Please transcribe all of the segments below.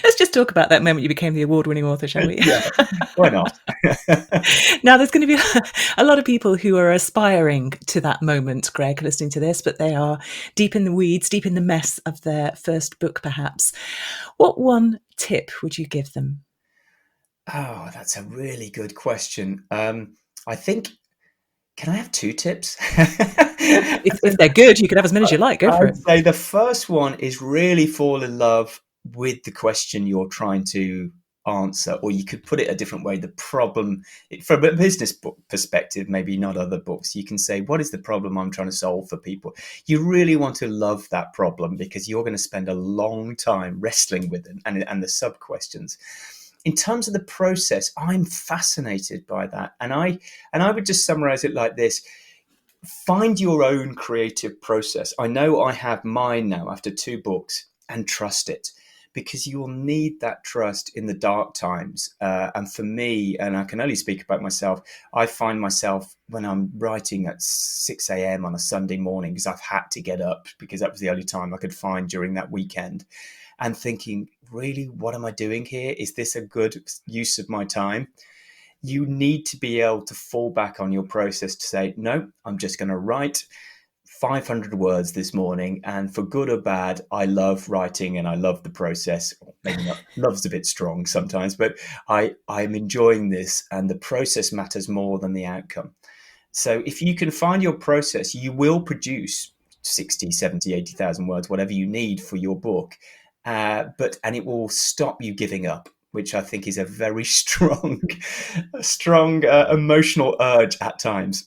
Let's just talk about that moment you became the award-winning author, shall we? Yeah, why not? Now, there's going to be a lot of people who are aspiring to that moment, Greg, listening to this, but they are deep in the weeds, deep in the mess of their first book, perhaps. What one tip would you give them? Oh, that's a really good question. I think, can I have two tips? If they're good, you can have as many as you like. Go for I'd it. say the first one is really fall in love with the question you're trying to answer, or you could put it a different way. The problem, from a business book perspective, maybe not other books, you can say, what is the problem I'm trying to solve for people? You really want to love that problem because you're going to spend a long time wrestling with it and the sub questions. In terms of the process, I'm fascinated by that. And I would just summarize it like this: find your own creative process. I know I have mine now after two books, and trust it, because you will need that trust in the dark times. And for me, and I can only speak about myself, I find myself when I'm writing at 6 a.m. on a Sunday morning, because I've had to get up because that was the only time I could find during that weekend, and thinking, really, what am I doing here? Is this a good use of my time? You need to be able to fall back on your process to say, no, I'm just going to write 500 words this morning. And for good or bad, I love writing and I love the process. Maybe not, love's a bit strong sometimes, but I'm enjoying this, and the process matters more than the outcome. So if you can find your process, you will produce 60, 70, 80,000 words, whatever you need for your book. And it will stop you giving up, which I think is a very strong emotional urge at times.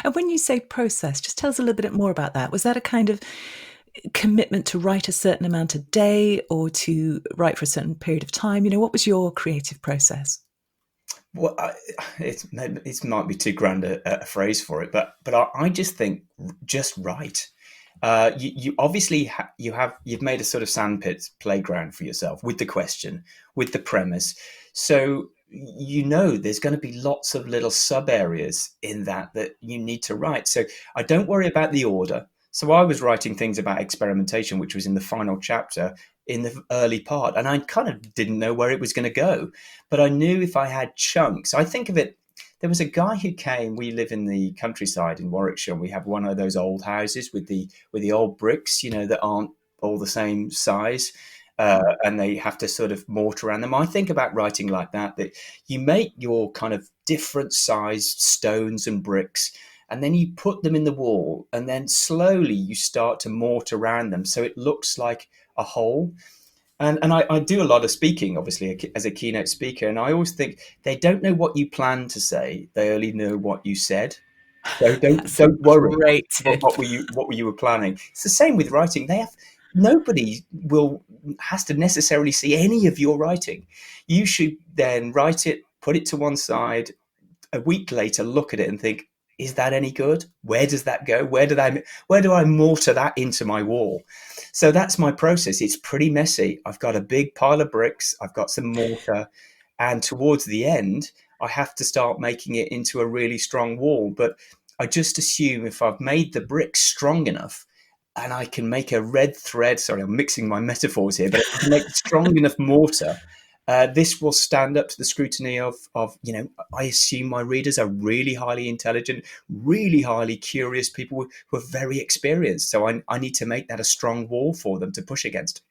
And when you say process, just tell us a little bit more about that. Was that a kind of commitment to write a certain amount a day or to write for a certain period of time? What was your creative process? Well, it might be too grand a phrase for it, but I just think just write. You obviously you've made a sort of sandpit playground for yourself with the question, with the premise. So there's going to be lots of little sub areas in that you need to write. So I don't worry about the order. So I was writing things about experimentation, which was in the final chapter in the early part, and I kind of didn't know where it was going to go, but I knew if I had chunks. I think of it. There was a guy who came. We live in the countryside in Warwickshire, and we have one of those old houses with the old bricks, that aren't all the same size, and they have to sort of mortar around them. I think about writing like that you make your kind of different sized stones and bricks, and then you put them in the wall, and then slowly you start to mortar around them, so it looks like a whole. And I do a lot of speaking, obviously, as a keynote speaker. And I always think they don't know what you plan to say. They only know what you said. So don't That's a don't worry great about tip. what you were planning. It's the same with writing. Nobody has to necessarily see any of your writing. You should then write it, put it to one side. A week later, look at it and think, is that any good? Where does that go? Where do I mortar that into my wall? So that's my process. It's pretty messy. I've got a big pile of bricks. I've got some mortar, and towards the end, I have to start making it into a really strong wall. But I just assume if I've made the bricks strong enough, and I can make a red thread. Sorry, I'm mixing my metaphors here, but I can make strong enough mortar. This will stand up to the scrutiny of. I assume my readers are really highly intelligent, really highly curious people who are very experienced. So I need to make that a strong wall for them to push against.